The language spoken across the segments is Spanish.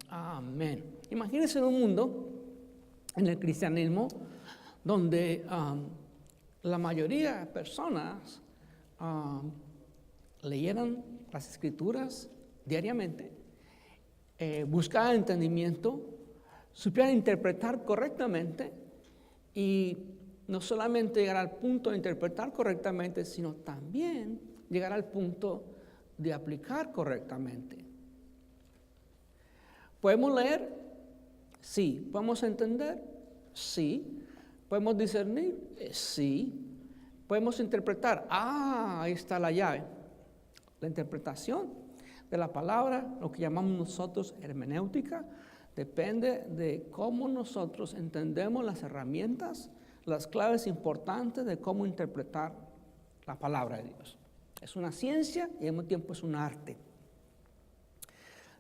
Amén. Imagínense en un mundo, en el cristianismo, donde la mayoría de personas leyeran las escrituras diariamente, buscaran entendimiento, supieran interpretar correctamente y no solamente llegar al punto de interpretar correctamente, sino también llegar al punto de aplicar correctamente. ¿Podemos leer? Sí. ¿Podemos entender? Sí. ¿Podemos discernir? Sí. ¿Podemos interpretar? Ahí está la llave. La interpretación de la palabra, lo que llamamos nosotros hermenéutica, depende de cómo nosotros entendemos las herramientas, las claves importantes de cómo interpretar la palabra de Dios. Es una ciencia y al mismo tiempo es un arte.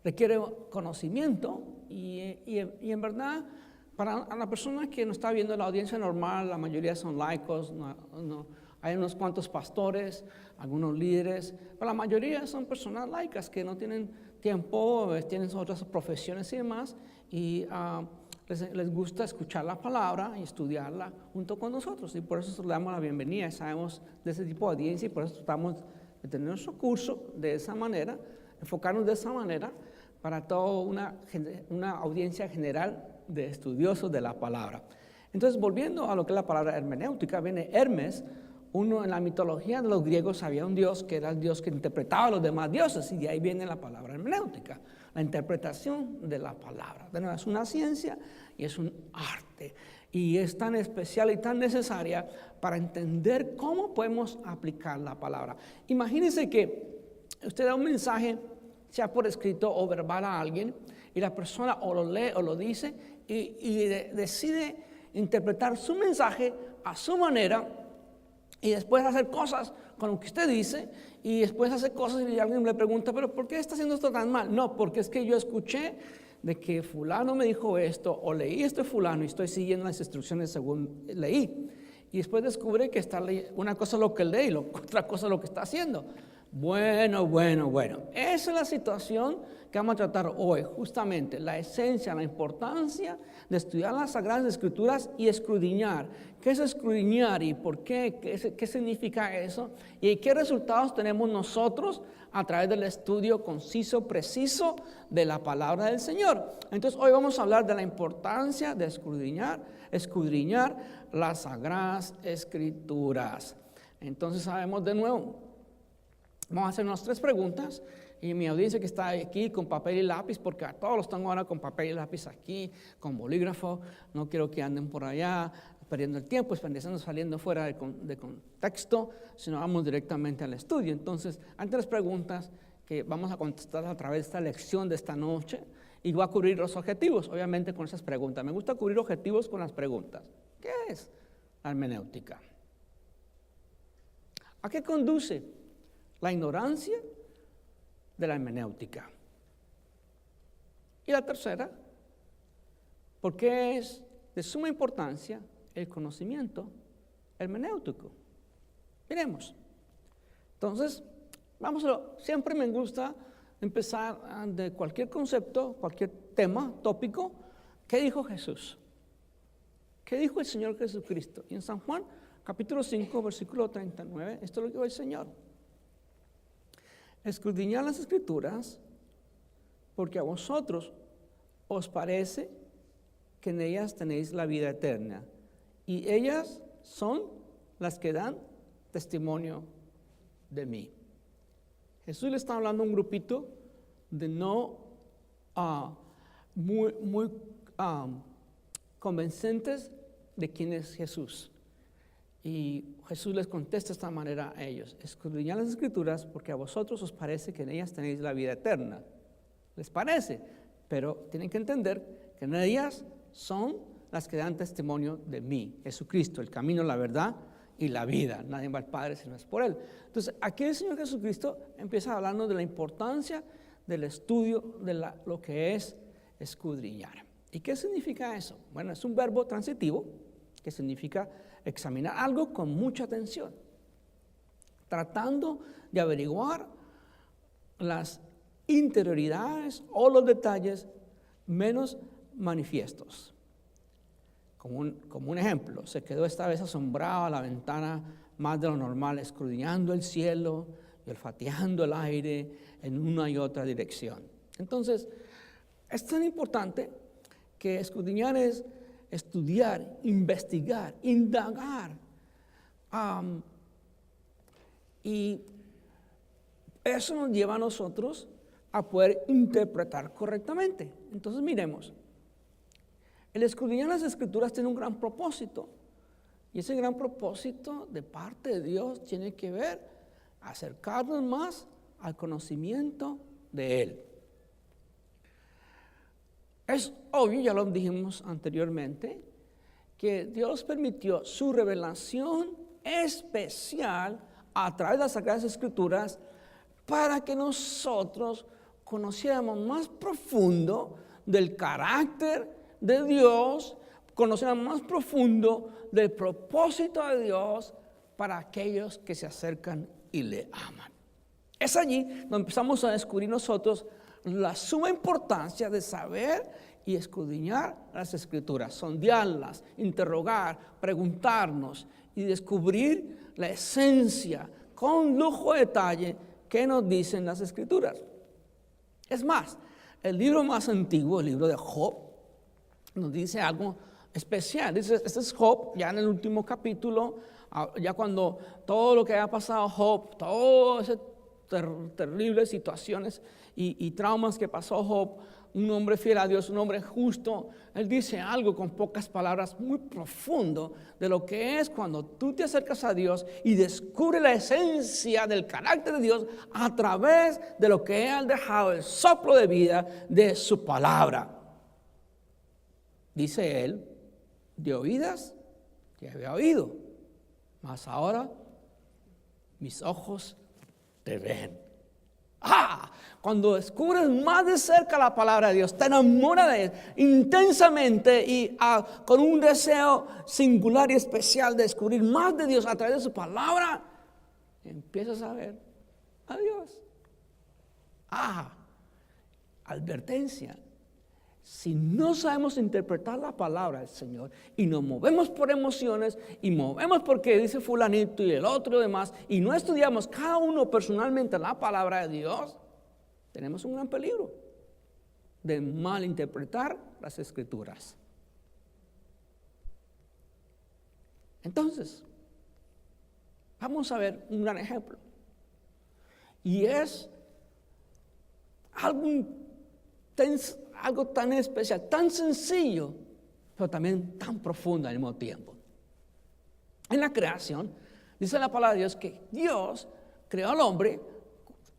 Requiere conocimiento y en verdad, para la persona que no está viendo la audiencia normal, la mayoría son laicos, hay unos cuantos pastores, algunos líderes, pero la mayoría son personas laicas que no tienen tiempo, tienen otras profesiones y demás, y les gusta escuchar la palabra y estudiarla junto con nosotros, y por eso le damos la bienvenida. Sabemos de ese tipo de audiencia y por eso tratamos de tener nuestro curso de esa manera, enfocarnos de esa manera para toda una audiencia general de estudiosos de la palabra. Entonces, volviendo a lo que es la palabra hermenéutica, viene Hermes. Uno, en la mitología de los griegos había un dios que era el dios que interpretaba a los demás dioses, y de ahí viene la palabra hermenéutica, la interpretación de la palabra. Bueno, es una ciencia y es un arte, y es tan especial y tan necesaria para entender cómo podemos aplicar la palabra. Imagínense que usted da un mensaje, sea por escrito o verbal, a alguien, y la persona o lo lee o lo dice y decide interpretar su mensaje a su manera, y después hacer cosas con lo que usted dice, y después hacer cosas y alguien le pregunta, pero ¿por qué está haciendo esto tan mal? No, porque es que yo escuché de que fulano me dijo esto, o leí esto de fulano y estoy siguiendo las instrucciones según leí. Y después descubre que una cosa es lo que lee y otra cosa es lo que está haciendo. Bueno. Esa es la situación que vamos a tratar hoy, justamente la esencia, la importancia de estudiar las Sagradas Escrituras y escudriñar. ¿Qué es escudriñar y por qué? ¿Qué significa eso? ¿Y qué resultados tenemos nosotros a través del estudio conciso, preciso de la palabra del Señor? Entonces, hoy vamos a hablar de la importancia de escudriñar las Sagradas Escrituras. Entonces, sabemos de nuevo. Vamos a hacer unas 3 preguntas, y mi audiencia que está aquí con papel y lápiz, porque a todos los tengo ahora con papel y lápiz aquí, con bolígrafo, no quiero que anden por allá perdiendo el tiempo, saliendo fuera de contexto, sino vamos directamente al estudio. Entonces, hay 3 preguntas que vamos a contestar a través de esta lección de esta noche, y voy a cubrir los objetivos, obviamente, con esas preguntas. Me gusta cubrir objetivos con las preguntas. ¿Qué es la hermenéutica? ¿A qué conduce la ignorancia de la hermenéutica? Y la tercera, ¿por qué es de suma importancia el conocimiento hermenéutico? Miremos. Entonces, siempre me gusta empezar de cualquier concepto, cualquier tema, tópico. ¿Qué dijo Jesús? ¿Qué dijo el Señor Jesucristo? Y en San Juan, capítulo 5, versículo 39, esto es lo que dijo el Señor. Escudriñad las Escrituras, porque a vosotros os parece que en ellas tenéis la vida eterna, y ellas son las que dan testimonio de mí. Jesús le está hablando a un grupito de no muy convencentes de quién es Jesús. Y Jesús les contesta de esta manera a ellos: escudriñad las Escrituras, porque a vosotros os parece que en ellas tenéis la vida eterna. Les parece, pero tienen que entender que en ellas son las que dan testimonio de mí, Jesucristo, el camino, la verdad y la vida. Nadie va al Padre si no es por Él. Entonces, aquí el Señor Jesucristo empieza hablando de la importancia del estudio de lo que es escudriñar. ¿Y qué significa eso? Bueno, es un verbo transitivo que significa examinar algo con mucha atención, tratando de averiguar las interioridades o los detalles menos manifiestos. Como un ejemplo, se quedó esta vez asombrado a la ventana más de lo normal, escudriñando el cielo y olfateando el aire en una y otra dirección. Entonces, es tan importante que escudriñar es estudiar, investigar, indagar. Y eso nos lleva a nosotros a poder interpretar correctamente. Entonces, miremos. El escudriñar las Escrituras tiene un gran propósito. Y ese gran propósito de parte de Dios tiene que ver acercarnos más al conocimiento de Él. Es obvio, ya lo dijimos anteriormente, que Dios permitió su revelación especial a través de las Sagradas Escrituras para que nosotros conociéramos más profundo del carácter de Dios, conociéramos más profundo del propósito de Dios para aquellos que se acercan y le aman. Es allí donde empezamos a descubrir nosotros la suma importancia de saber y escudriñar las Escrituras, sondearlas, interrogar, preguntarnos y descubrir la esencia con lujo de detalle que nos dicen las Escrituras. Es más, el libro más antiguo, el libro de Job, nos dice algo especial. Dice, este es Job, ya en el último capítulo, ya cuando todo lo que ha pasado Job, todas esas terribles situaciones y traumas que pasó Job, un hombre fiel a Dios, un hombre justo, él dice algo con pocas palabras muy profundo de lo que es cuando tú te acercas a Dios y descubres la esencia del carácter de Dios a través de lo que Él ha dejado, el soplo de vida de su palabra. Dice él, de oídas te había oído, mas ahora mis ojos te ven. Cuando descubres más de cerca la palabra de Dios, te enamoras de Él intensamente y con un deseo singular y especial de descubrir más de Dios a través de su palabra, empiezas a ver a Dios. Advertencia. Si no sabemos interpretar la palabra del Señor y nos movemos por emociones y movemos porque dice fulanito y el otro y demás y no estudiamos cada uno personalmente la palabra de Dios, tenemos un gran peligro de malinterpretar las Escrituras. Entonces, vamos a ver un gran ejemplo. Y es algo tan especial, tan sencillo, pero también tan profundo al mismo tiempo. En la creación, dice la palabra de Dios que Dios creó al hombre,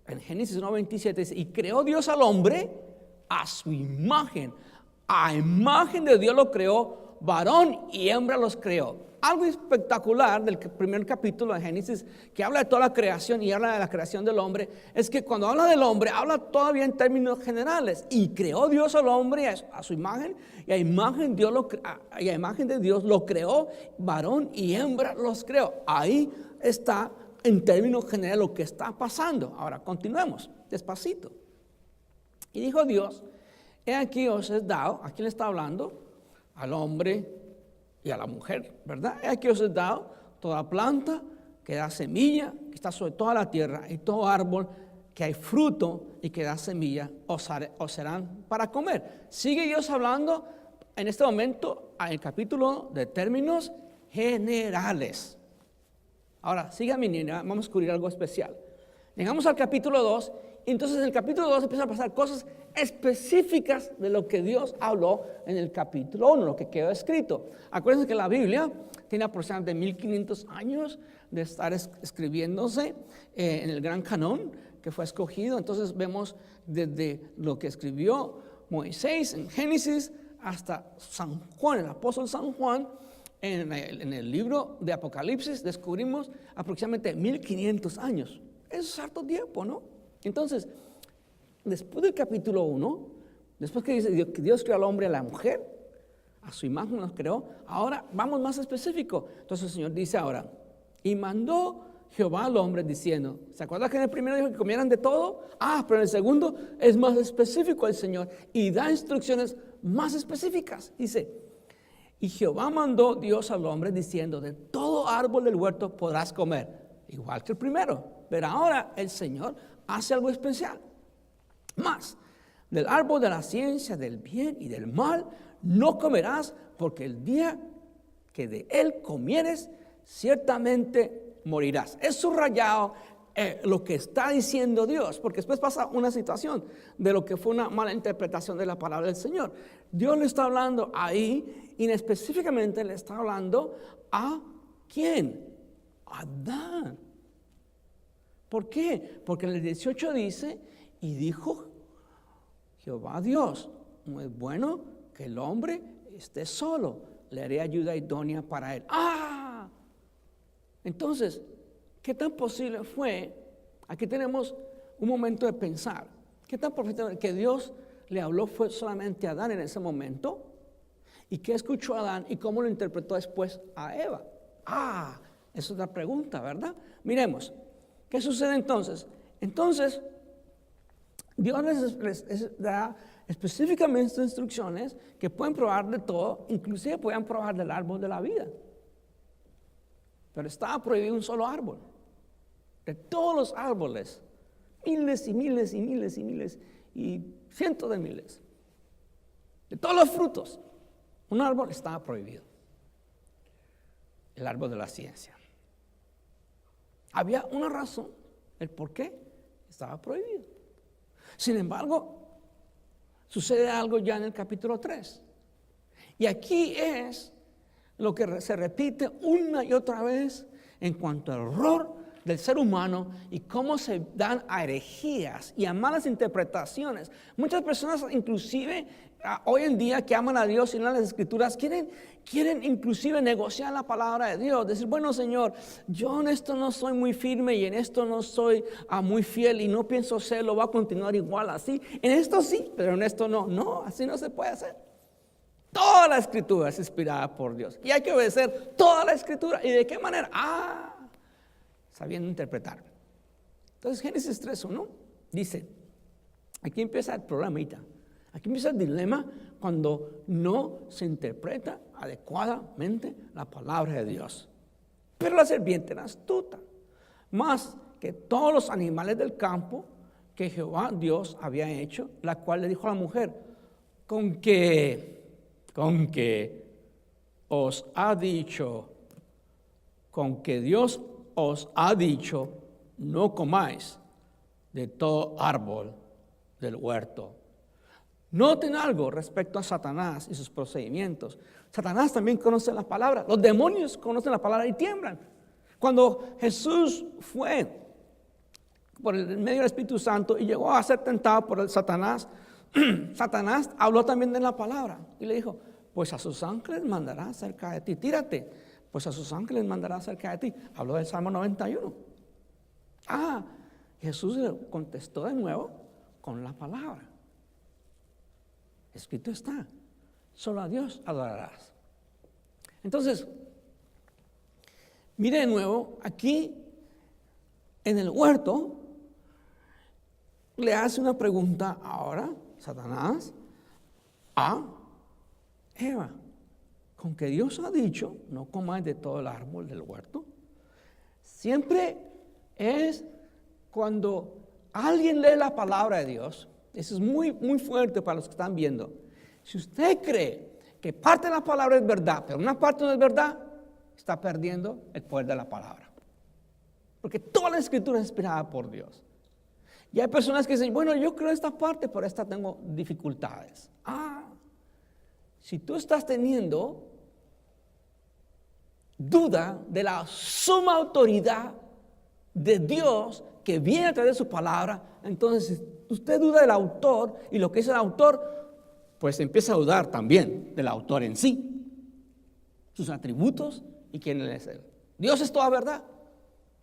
en Génesis 1:27 dice, y creó Dios al hombre a su imagen. A imagen de Dios lo creó, varón y hembra los creó. Algo espectacular del primer capítulo de Génesis, que habla de toda la creación y habla de la creación del hombre, es que cuando habla del hombre, habla todavía en términos generales. Y creó Dios al hombre a su imagen, y a imagen de Dios lo creó, varón y hembra los creó. Ahí está en términos generales lo que está pasando. Ahora, continuemos, despacito. Y dijo Dios, he aquí os he dado, ¿a quién le está hablando? Al hombre y a la mujer, ¿verdad? He aquí os he dado toda planta que da semilla, que está sobre toda la tierra, y todo árbol que hay fruto y que da semilla, os serán para comer. Sigue Dios hablando en este momento, en el capítulo de términos generales. Ahora, síganme, vamos a descubrir algo especial. Llegamos al capítulo 2, y entonces en el capítulo 2 empiezan a pasar cosas específicas de lo que Dios habló en el capítulo 1, lo que quedó escrito. Acuérdense que la Biblia tiene aproximadamente 1500 años de estar escribiéndose en el gran canón que fue escogido. Entonces vemos desde lo que escribió Moisés en Génesis hasta San Juan, el apóstol San Juan. En el libro de Apocalipsis descubrimos aproximadamente 1500 años. Eso es harto tiempo, ¿no? Entonces, después del capítulo 1, después que dice que Dios creó al hombre y a la mujer, a su imagen los creó, ahora vamos más específico. Entonces el Señor dice ahora, y mandó Jehová al hombre diciendo, ¿se acuerdan que en el primero dijo que comieran de todo? Pero en el segundo es más específico el Señor y da instrucciones más específicas. Dice, y Jehová mandó Dios al hombre diciendo, de todo árbol del huerto podrás comer, igual que el primero. Pero ahora el Señor hace algo especial. Más, del árbol de la ciencia del bien y del mal no comerás, porque el día que de él comieres, ciertamente morirás. Es subrayado lo que está diciendo Dios, porque después pasa una situación de lo que fue una mala interpretación de la palabra del Señor. Dios le está hablando ahí, y específicamente le está hablando a ¿quién? A Adán. ¿Por qué? Porque en el 18 dice, y dijo Jehová Dios, no es bueno que el hombre esté solo, le haré ayuda idónea para él. Entonces, ¿qué tan posible fue? Aquí tenemos un momento de pensar. ¿Qué tan posible que Dios le habló fue solamente a Adán en ese momento? ¿Y qué escuchó Adán y cómo lo interpretó después a Eva? Esa es la pregunta, ¿verdad? Miremos, ¿qué sucede entonces? Entonces, Dios les da específicamente instrucciones que pueden probar de todo, inclusive pueden probar del árbol de la vida. Pero estaba prohibido un solo árbol. De todos los árboles, miles y miles y miles y miles y cientos de miles, de todos los frutos, un árbol estaba prohibido. El árbol de la ciencia. Había una razón, el por qué estaba prohibido. Sin embargo, sucede algo ya en el capítulo 3. Y aquí es lo que se repite una y otra vez en cuanto al error del ser humano y cómo se dan a herejías y a malas interpretaciones. Muchas personas inclusive hoy en día que aman a Dios y no a las Escrituras quieren inclusive negociar la palabra de Dios, decir, bueno Señor, yo en esto no soy muy firme y en esto no soy muy fiel y no pienso serlo, voy a continuar igual así, en esto sí, pero en esto no, así no se puede hacer. Toda la Escritura es inspirada por Dios y hay que obedecer toda la Escritura. ¿Y de qué manera? Sabiendo interpretar. Entonces Génesis 3:1 dice, aquí empieza el problemita, aquí empieza el dilema cuando no se interpreta adecuadamente la palabra de Dios. Pero la serpiente era astuta, más que todos los animales del campo que Jehová Dios había hecho, la cual le dijo a la mujer, con que os ha dicho, con que Dios os ha dicho, no comáis de todo árbol del huerto. Noten algo respecto a Satanás y sus procedimientos. Satanás también conoce la palabra. Los demonios conocen la palabra y tiemblan. Cuando Jesús fue por el medio del Espíritu Santo y llegó a ser tentado por el Satanás, Satanás habló también de la palabra y le dijo, pues a sus ángeles mandará cerca de ti, tírate, pues a sus ángeles mandará cerca de ti. Habló del Salmo 91. Jesús le contestó de nuevo con la palabra. Escrito está, solo a Dios adorarás. Entonces, mire de nuevo, aquí en el huerto le hace una pregunta ahora, Satanás, a Eva. Con que Dios ha dicho, no comáis de todo el árbol del huerto. Siempre es cuando alguien lee la palabra de Dios. Eso es muy, muy fuerte para los que están viendo. Si usted cree que parte de la palabra es verdad, pero una parte no es verdad, está perdiendo el poder de la palabra. Porque toda la Escritura es inspirada por Dios. Y hay personas que dicen, bueno, yo creo esta parte, pero esta tengo dificultades. Si tú estás teniendo duda de la suma autoridad de Dios que viene a través de su palabra, entonces si usted duda del autor y lo que es el autor, pues empieza a dudar también del autor en sí, sus atributos y quién es él. Dios es toda verdad,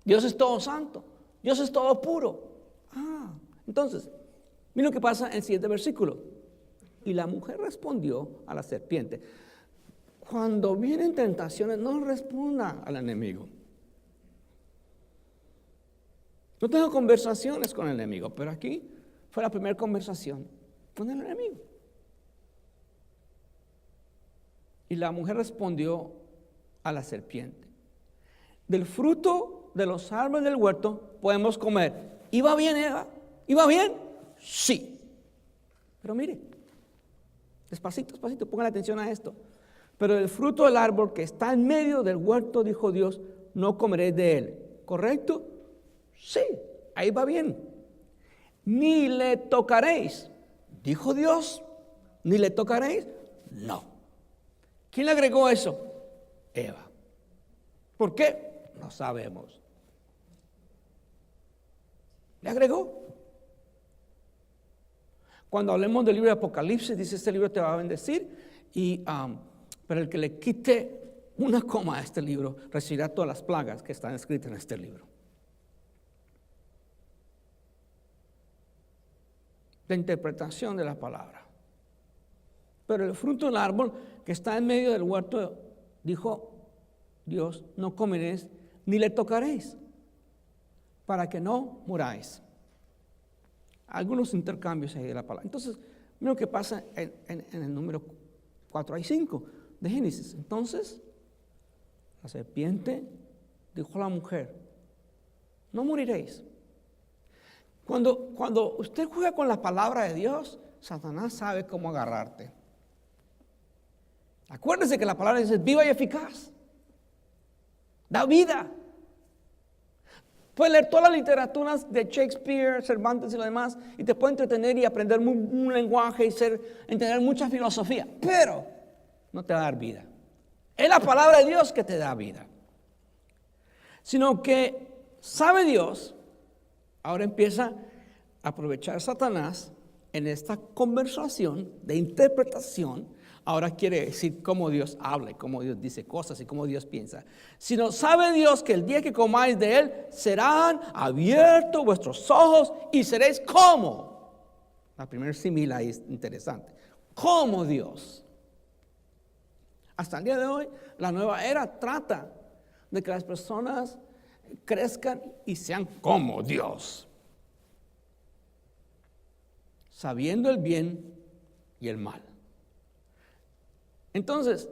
Dios es todo santo, Dios es todo puro. Entonces, mira lo que pasa en el siguiente versículo. Y la mujer respondió a la serpiente. Cuando vienen tentaciones, no responda al enemigo. No tengo conversaciones con el enemigo, pero aquí fue la primera conversación con el enemigo. Y la mujer respondió a la serpiente: del fruto de los árboles del huerto podemos comer. ¿Iba bien, Eva? ¿Iba bien? Sí. Pero mire, despacito, pongan atención a esto. Pero del fruto del árbol que está en medio del huerto, dijo Dios, no comeréis de él. ¿Correcto? Sí, ahí va bien. Ni le tocaréis. ¿Dijo Dios? ¿Ni le tocaréis? No. ¿Quién le agregó eso? Eva. ¿Por qué? No sabemos. ¿Le agregó? Cuando hablemos del libro de Apocalipsis, dice: este libro te va a bendecir, pero el que le quite una coma a este libro recibirá todas las plagas que están escritas en este libro. La interpretación de la palabra. Pero el fruto del árbol que está en medio del huerto, dijo Dios, no comeréis ni le tocaréis, para que no muráis. Algunos intercambios ahí de la palabra. Entonces, mira lo que pasa en el número 4 y 5 de Génesis. Entonces, la serpiente dijo a la mujer: no moriréis. Cuando usted juega con la palabra de Dios, Satanás sabe cómo agarrarte. Acuérdese que la palabra dice viva y eficaz. Da vida. Puedes leer todas las literaturas de Shakespeare, Cervantes y lo demás, y te puede entretener y aprender un lenguaje y entender mucha filosofía, pero no te va a dar vida. Es la palabra de Dios que te da vida. Sino que sabe Dios, ahora empieza a aprovechar Satanás en esta conversación de interpretación. Ahora quiere decir cómo Dios habla y cómo Dios dice cosas y cómo Dios piensa. Sino sabe Dios que el día que comáis de él serán abiertos vuestros ojos y seréis como. La primera símil ahí es interesante. Como Dios. Hasta el día de hoy, la nueva era trata de que las personas crezcan y sean como Dios, sabiendo el bien y el mal. Entonces,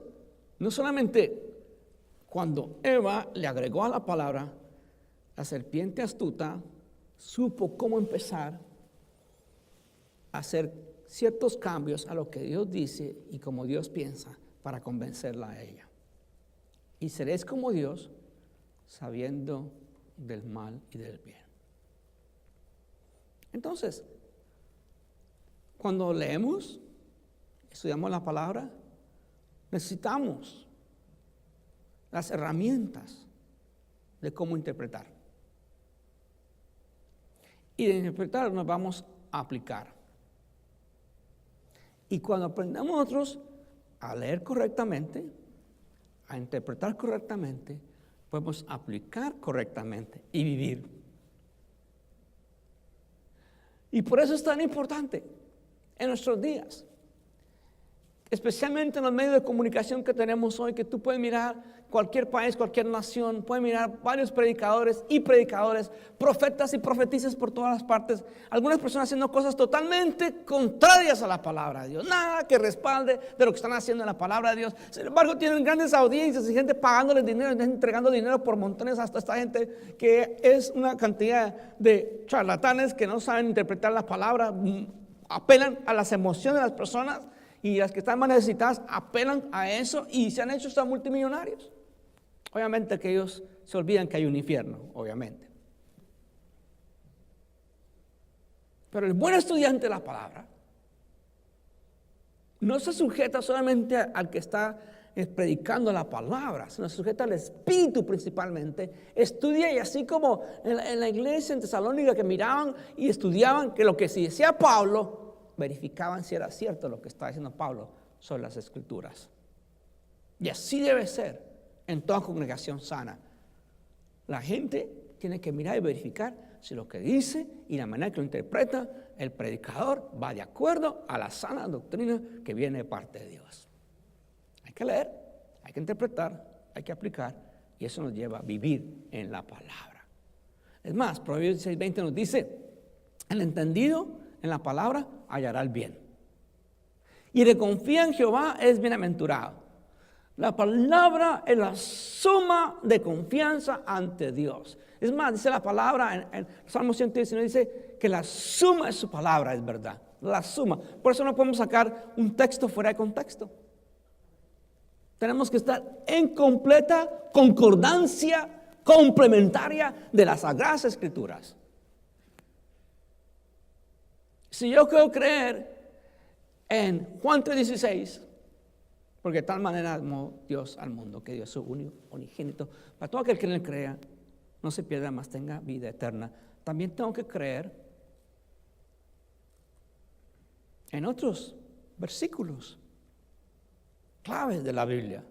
no solamente cuando Eva le agregó a la palabra, la serpiente astuta supo cómo empezar a hacer ciertos cambios a lo que Dios dice y como Dios piensa para convencerla a ella. Y seréis como Dios, sabiendo del mal y del bien. Entonces, cuando leemos, estudiamos la palabra, necesitamos las herramientas de cómo interpretar. Y de interpretar nos vamos a aplicar. Y cuando aprendamos nosotros a leer correctamente, a interpretar correctamente, podemos aplicar correctamente y vivir. Y por eso es tan importante en nuestros días, especialmente en los medios de comunicación que tenemos hoy, que tú puedes mirar cualquier país, cualquier nación, puedes mirar varios predicadores y predicadoras, profetas y profetisas por todas las partes, algunas personas haciendo cosas totalmente contrarias a la palabra de Dios, nada que respalde de lo que están haciendo en la palabra de Dios. Sin embargo, tienen grandes audiencias y gente pagándoles dinero, entregando dinero por montones hasta esta gente que es una cantidad de charlatanes que no saben interpretar la palabra, apelan a las emociones de las personas. Y las que están más necesitadas apelan a eso y se han hecho hasta multimillonarios. Obviamente que ellos se olvidan que hay un infierno, obviamente. Pero el buen estudiante de la palabra no se sujeta solamente al que está predicando la palabra, sino se sujeta al Espíritu principalmente. Estudia, y así como en la iglesia en Tesalónica, que miraban y estudiaban que lo que si decía Pablo, verificaban si era cierto lo que estaba diciendo Pablo sobre las Escrituras. Y así debe ser en toda congregación sana. La gente tiene que mirar y verificar si lo que dice y la manera que lo interpreta el predicador va de acuerdo a la sana doctrina que viene de parte de Dios. Hay que leer, hay que interpretar, hay que aplicar, y eso nos lleva a vivir en la palabra. Es más, Proverbios 16:20 nos dice, el entendido en la palabra hallará el bien. Y el que confía en Jehová es bienaventurado. La palabra es la suma de confianza ante Dios. Es más, dice la palabra en Salmo 119, dice que la suma de su palabra es verdad. La suma. Por eso no podemos sacar un texto fuera de contexto. Tenemos que estar en completa concordancia complementaria de las Sagradas Escrituras. Si yo quiero creer en Juan 3:16, porque de tal manera amó Dios al mundo, que dio su único unigénito, para todo aquel que en él crea, no se pierda, mas tenga vida eterna. También tengo que creer en otros versículos claves de la Biblia,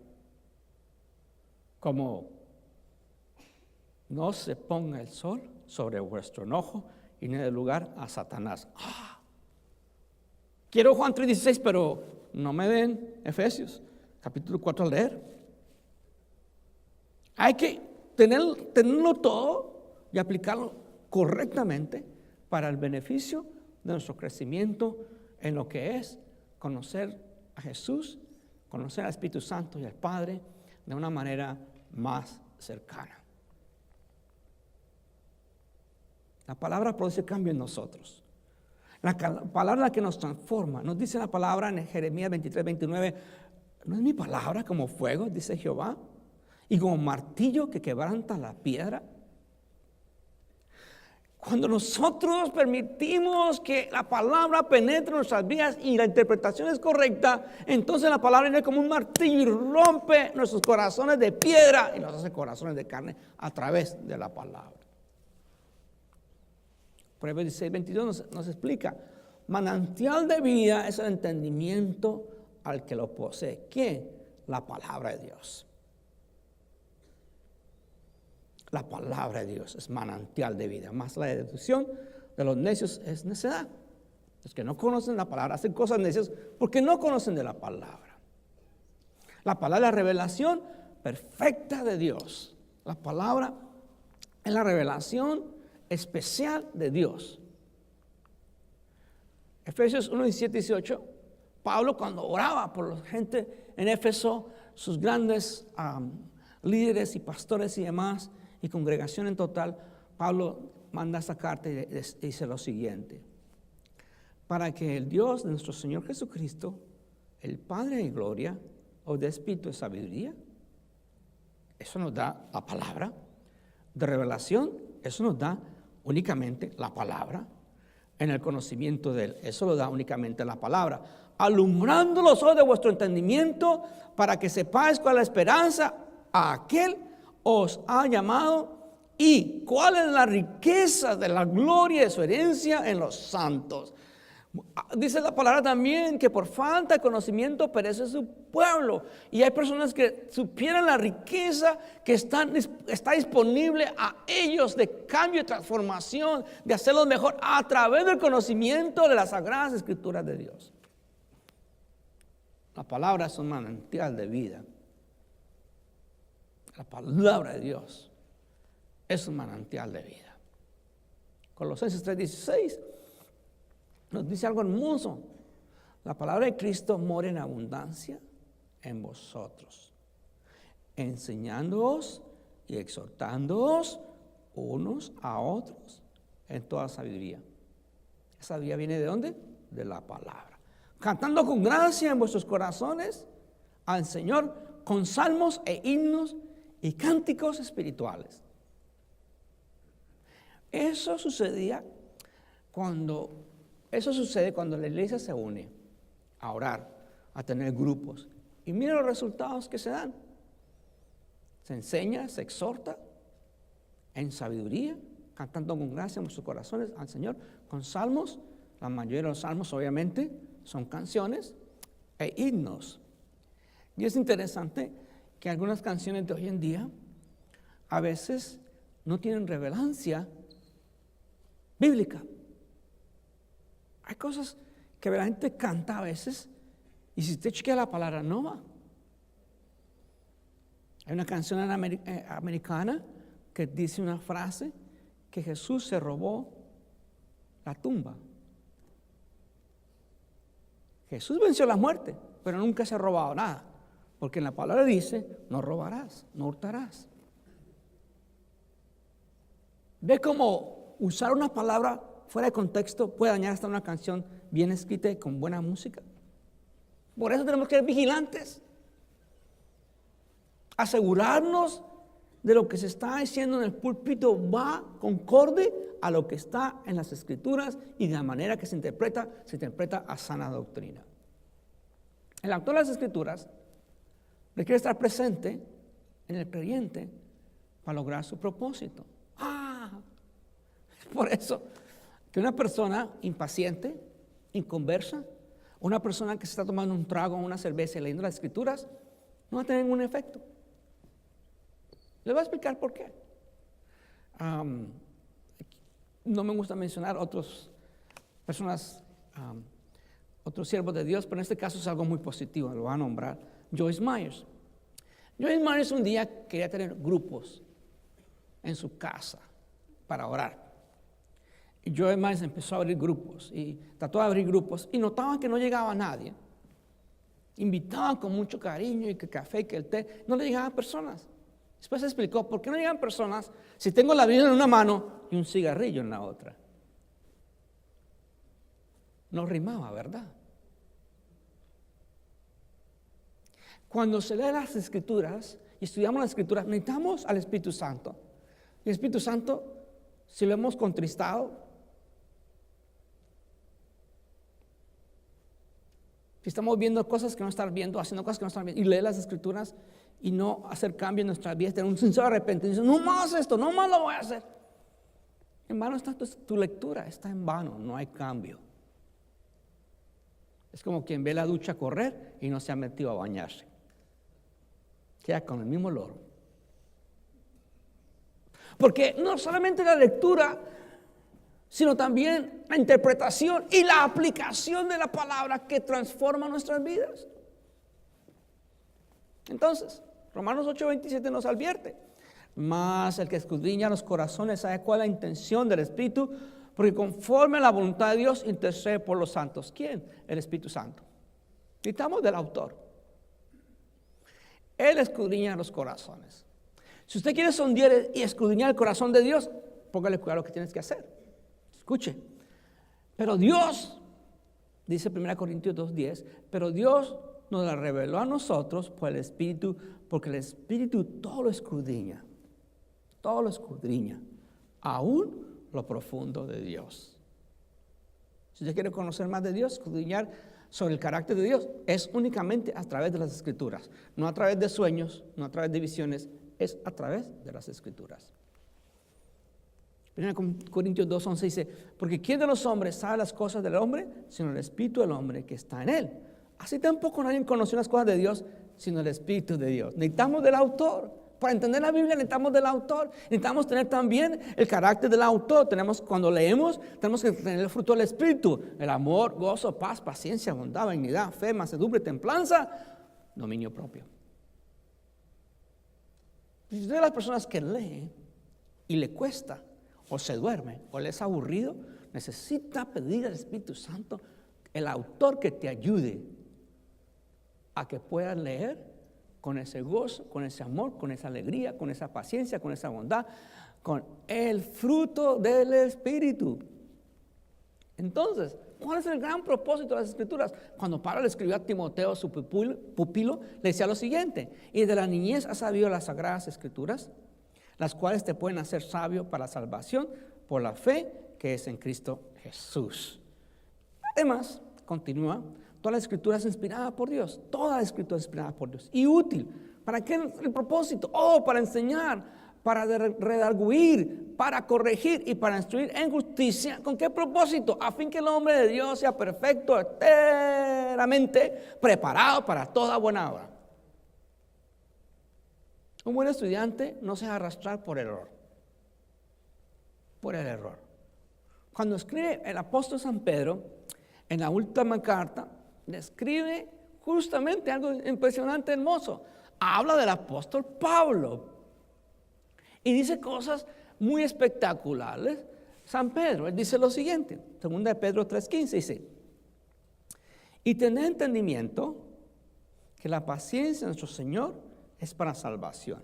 como no se ponga el sol sobre vuestro enojo y no dé lugar a Satanás. Quiero Juan 3:16, pero no me den Efesios capítulo 4 a leer. Hay que tenerlo todo y aplicarlo correctamente para el beneficio de nuestro crecimiento en lo que es conocer a Jesús, conocer al Espíritu Santo y al Padre de una manera más cercana. La palabra produce cambio en nosotros. La palabra que nos transforma. Nos dice la palabra en Jeremías 23:29. ¿No es mi palabra como fuego, dice Jehová, y como martillo que quebranta la piedra? Cuando nosotros permitimos que la palabra penetre en nuestras vidas y la interpretación es correcta, entonces la palabra viene como un martillo y rompe nuestros corazones de piedra y nos hace corazones de carne a través de la palabra. Proverbios 16:22 nos explica, manantial de vida es el entendimiento al que lo posee. ¿Quién? La palabra de Dios. La palabra de Dios es manantial de vida. Más la deducción de los necios es necedad. Los que no conocen la palabra hacen cosas necias porque no conocen de la palabra. La palabra es la revelación perfecta de Dios. La palabra es la revelación especial de Dios. Efesios 1:17-18. Pablo, cuando oraba por la gente en Éfeso, sus grandes líderes y pastores y demás, y congregación en total, Pablo manda esta carta y dice lo siguiente: para que el Dios de nuestro Señor Jesucristo, el Padre de gloria, os dé espíritu de sabiduría. Eso nos da la palabra. De revelación, eso nos da únicamente la palabra. En el conocimiento de Él, eso lo da únicamente la palabra. Alumbrando los ojos de vuestro entendimiento, para que sepáis cuál es la esperanza a aquel os ha llamado y cuál es la riqueza de la gloria de su herencia en los santos. Dice la palabra también que por falta de conocimiento perece su pueblo. Y hay personas que supieran la riqueza que está disponible a ellos de cambio y transformación, de hacerlos mejor a través del conocimiento de las Sagradas Escrituras de Dios. La palabra es un manantial de vida. La palabra de Dios es un manantial de vida. Colosenses 3:16 nos dice algo hermoso. La palabra de Cristo mora en abundancia en vosotros, enseñándoos y exhortándoos unos a otros en toda sabiduría. ¿Esa sabiduría viene de dónde? De la palabra. Cantando con gracia en vuestros corazones al Señor con salmos e himnos y cánticos espirituales. Eso sucede cuando la iglesia se une a orar, a tener grupos. Y mira los resultados que se dan. Se enseña, se exhorta en sabiduría, cantando con gracia en nuestros corazones al Señor, con salmos. La mayoría de los salmos obviamente son canciones e himnos. Y es interesante que algunas canciones de hoy en día a veces no tienen relevancia bíblica. Hay cosas que la gente canta a veces y si usted chequea la palabra no va. Hay una canción americana que dice una frase que Jesús se robó la tumba. Jesús venció la muerte, pero nunca se ha robado nada. Porque en la palabra dice, no robarás, no hurtarás. ¿Ve cómo usar una palabra fuera de contexto puede dañar hasta una canción bien escrita y con buena música? Por eso tenemos que ser vigilantes. Asegurarnos de lo que se está diciendo en el púlpito va concorde a lo que está en las Escrituras y de la manera que se interpreta a sana doctrina. El autor de las Escrituras requiere estar presente en el creyente para lograr su propósito. Es por eso que una persona impaciente, inconversa, una persona que se está tomando un trago o una cerveza y leyendo las Escrituras, no va a tener ningún efecto. Les voy a explicar por qué. No me gusta mencionar otras personas, otros siervos de Dios, pero en este caso es algo muy positivo, lo voy a nombrar. Joyce Myers. Joyce Myers un día quería tener grupos en su casa para orar. Y Joyce Myers empezó a abrir grupos y trató de abrir grupos y notaba que no llegaba nadie. Invitaban con mucho cariño y que el café, que el té, no le llegaban personas. Después se explicó por qué no llegan personas si tengo la Biblia en una mano y un cigarrillo en la otra. No rimaba, ¿verdad? Cuando se lee las Escrituras y estudiamos las Escrituras, necesitamos al Espíritu Santo. Y el Espíritu Santo, si lo hemos contristado, si estamos viendo cosas que no están viendo, haciendo cosas que no están viendo, y lee las Escrituras y no hacer cambio en nuestras vidas, tener un sincero arrepentimiento, no más esto, no más lo voy a hacer. En vano está tu lectura, está en vano, no hay cambio. Es como quien ve la ducha correr y no se ha metido a bañarse. Queda con el mismo olor. Porque no solamente la lectura, sino también la interpretación y la aplicación de la palabra que transforma nuestras vidas. Entonces, Romanos 8:27 nos advierte: mas el que escudriña los corazones sabe cuál es la intención del Espíritu, porque conforme a la voluntad de Dios intercede por los santos. ¿Quién? El Espíritu Santo. Necesitamos del autor. Él escudriña los corazones. Si usted quiere sondear y escudriñar el corazón de Dios, póngale cuidado lo que tienes que hacer. Escuche. Pero Dios, dice 1 Corintios 2:10, pero Dios nos la reveló a nosotros por el Espíritu, porque el Espíritu todo lo escudriña, aún lo profundo de Dios. Si usted quiere conocer más de Dios, escudriñar sobre el carácter de Dios, es únicamente a través de las Escrituras, no a través de sueños, no a través de visiones, es a través de las Escrituras. 1 Corintios 2:11 dice: porque ¿quién de los hombres sabe las cosas del hombre, sino el Espíritu del hombre que está en él? Así tampoco nadie conoció las cosas de Dios, sino el Espíritu de Dios. Necesitamos del autor. Para entender la Biblia necesitamos del autor. Necesitamos tener también el carácter del autor. Cuando leemos, tenemos que tener el fruto del Espíritu: el amor, gozo, paz, paciencia, bondad, benignidad, fe, mansedumbre, templanza, dominio propio. Si usted es de las personas que lee y le cuesta, o se duerme, o le es aburrido, necesita pedir al Espíritu Santo, el autor, que te ayude a que puedas leer con ese gozo, con ese amor, con esa alegría, con esa paciencia, con esa bondad, con el fruto del Espíritu. Entonces, ¿cuál es el gran propósito de las Escrituras? Cuando Pablo le escribió a Timoteo, su pupilo, le decía lo siguiente: y de la niñez has sabido las sagradas Escrituras, las cuales te pueden hacer sabio para la salvación por la fe que es en Cristo Jesús. Además, continúa, toda la Escritura es inspirada por Dios. Toda la Escritura es inspirada por Dios y útil. ¿Para qué el propósito? Para enseñar, para redarguir, para corregir y para instruir en justicia. ¿Con qué propósito? A fin que el hombre de Dios sea perfecto, enteramente preparado para toda buena obra. Un buen estudiante no se deja arrastrar por error. Por el error. Cuando escribe el apóstol San Pedro, en la última carta, describe justamente algo impresionante, hermoso. Habla del apóstol Pablo y dice cosas muy espectaculares, San Pedro, él dice lo siguiente, 2 de Pedro 3:15 dice, y tened entendimiento que la paciencia de nuestro Señor es para salvación.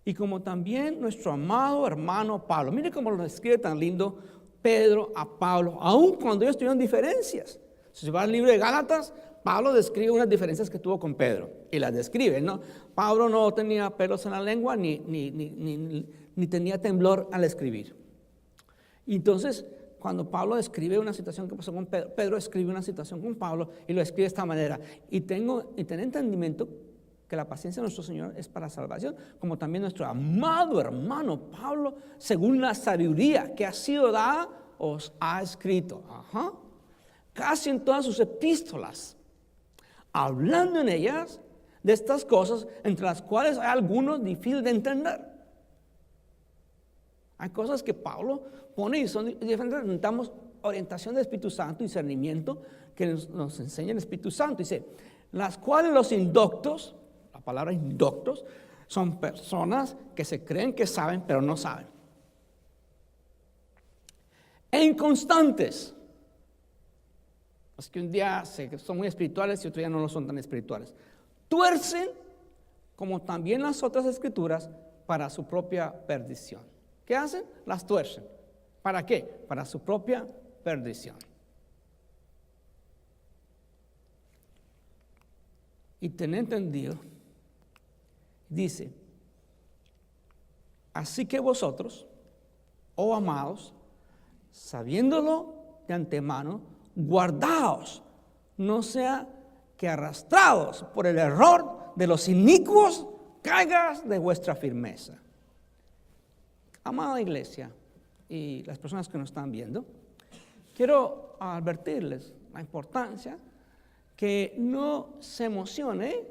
Y como también nuestro amado hermano Pablo, mire cómo lo escribe tan lindo Pedro a Pablo, aun cuando ellos tuvieron diferencias. Si se va al libro de Gálatas, Pablo describe unas diferencias que tuvo con Pedro, y las describe, ¿no? Pablo no tenía pelos en la lengua, ni tenía temblor al escribir. Y entonces, cuando Pablo describe una situación que pasó con Pedro, Pedro escribe una situación con Pablo y lo escribe de esta manera. Y ten entendimiento que la paciencia de nuestro Señor es para salvación, como también nuestro amado hermano Pablo, según la sabiduría que ha sido dada, os ha escrito. Casi en todas sus epístolas, hablando en ellas de estas cosas, entre las cuales hay algunos difíciles de entender. Hay cosas que Pablo pone y son diferentes. Necesitamos orientación del Espíritu Santo, discernimiento que nos enseña el Espíritu Santo. Dice, las cuales los indoctos, la palabra indoctos, son personas que se creen que saben, pero no saben. E inconstantes. Es que un día son muy espirituales y otro día no lo son tan espirituales. Tuercen, como también las otras escrituras, para su propia perdición. ¿Qué hacen? Las tuercen. ¿Para qué? Para su propia perdición. Y ten entendido, dice, así que vosotros, oh amados, sabiéndolo de antemano, guardaos, no sea que arrastrados por el error de los inicuos, caigas de vuestra firmeza. Amada iglesia y las personas que nos están viendo, quiero advertirles la importancia que no se emocione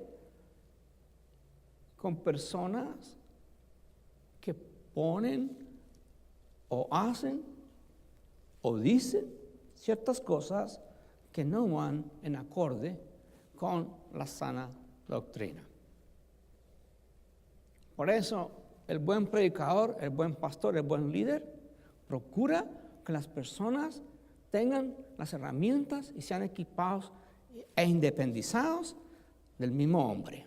con personas que ponen o hacen o dicen ciertas cosas que no van en acorde con la sana doctrina. Por eso, el buen predicador, el buen pastor, el buen líder, procura que las personas tengan las herramientas y sean equipados e independizados del mismo hombre.